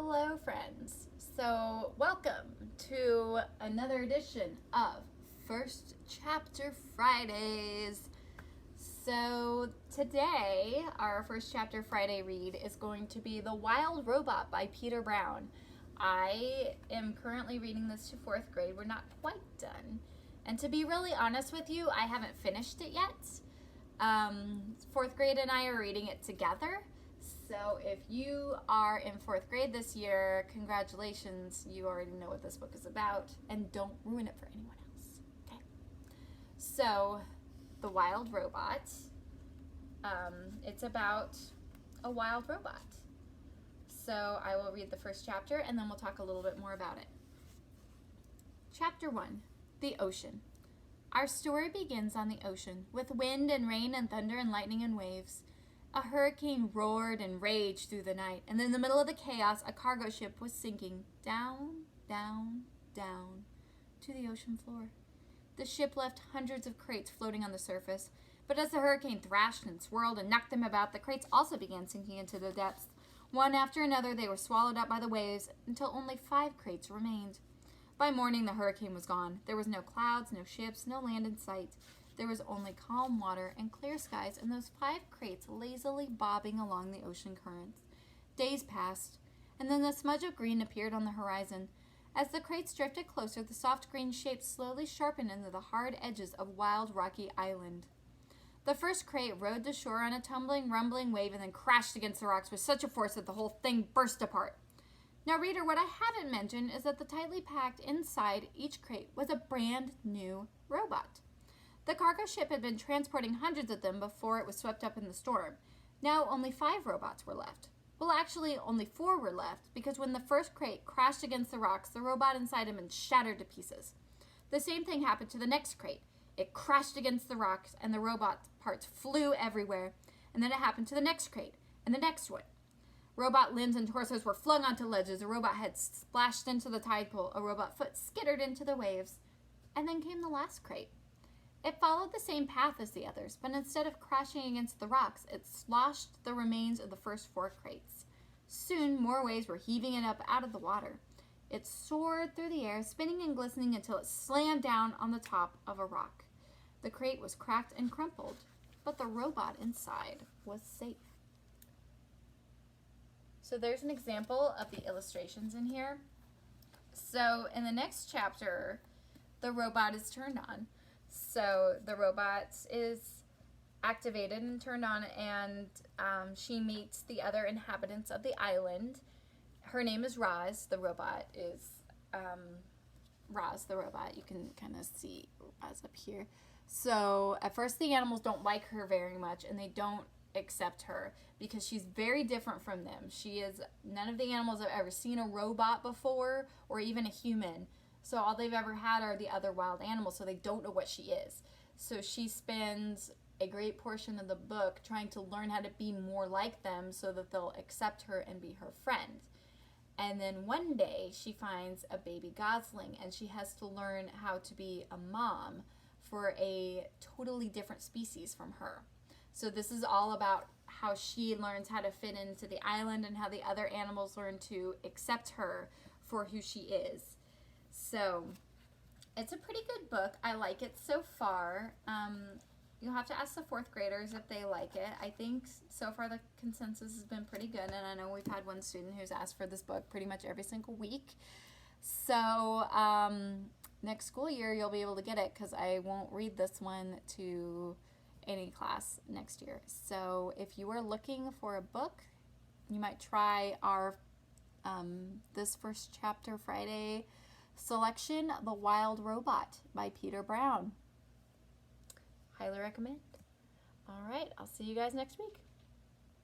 Hello friends, so welcome to another edition of First Chapter Fridays. So today our First Chapter Friday read is going to be The Wild Robot by Peter Brown. I am currently reading this to 4th grade. We're not quite done, and to be really honest with you, I haven't finished it yet. 4th grade and I are reading it together. So if you are in 4th grade this year, congratulations, you already know what this book is about, and don't ruin it for anyone else, okay? So, The Wild Robot, it's about a wild robot. So I will read the first chapter, and then we'll talk a little bit more about it. Chapter 1, The Ocean. Our story begins on the ocean, with wind and rain and thunder and lightning and waves. A hurricane roared and raged through the night, and in the middle of the chaos, a cargo ship was sinking down, down, down to the ocean floor. The ship left hundreds of crates floating on the surface, but as the hurricane thrashed and swirled and knocked them about, the crates also began sinking into the depths. One after another, they were swallowed up by the waves until only 5 crates remained. By morning, the hurricane was gone. There was no clouds, no ships, no land in sight. There was only calm water and clear skies and those 5 crates lazily bobbing along the ocean currents. Days passed, and then the smudge of green appeared on the horizon. As the crates drifted closer, the soft green shapes slowly sharpened into the hard edges of Wild Rocky Island. The first crate rode to shore on a tumbling, rumbling wave and then crashed against the rocks with such a force that the whole thing burst apart. Now, reader, what I haven't mentioned is that the tightly packed inside each crate was a brand new robot. The cargo ship had been transporting hundreds of them before it was swept up in the storm. Now only 5 robots were left. Well, actually, only 4 were left, because when the first crate crashed against the rocks, the robot inside had been shattered to pieces. The same thing happened to the next crate. It crashed against the rocks, and the robot parts flew everywhere. And then it happened to the next crate, and the next one. Robot limbs and torsos were flung onto ledges, a robot head splashed into the tide pool, a robot foot skittered into the waves. And then came the last crate. It followed the same path as the others, but instead of crashing against the rocks, it sloshed the remains of the first 4 crates. Soon, more waves were heaving it up out of the water. It soared through the air, spinning and glistening until it slammed down on the top of a rock. The crate was cracked and crumpled, but the robot inside was safe. So there's an example of the illustrations in here. So in the next chapter, the robot is turned on. So the robot is activated and turned on, and she meets the other inhabitants of the island. Her name is Roz. The robot is Roz, the robot. You can kind of see Roz up here. So at first the animals don't like her very much, and they don't accept her because she's very different from them. None of the animals have ever seen a robot before or even a human. So all they've ever had are the other wild animals, so they don't know what she is. So she spends a great portion of the book trying to learn how to be more like them so that they'll accept her and be her friend. And then one day she finds a baby gosling, and she has to learn how to be a mom for a totally different species from her. So this is all about how she learns how to fit into the island and how the other animals learn to accept her for who she is. So it's a pretty good book. I like it so far. You'll have to ask the 4th graders if they like it. I think so far the consensus has been pretty good, and I know we've had one student who's asked for this book pretty much every single week. So next school year you'll be able to get it, because I won't read this one to any class next year. So if you are looking for a book, you might try our this First Chapter Friday selection, The Wild Robot by Peter Brown. Highly recommend. All right, I'll see you guys next week.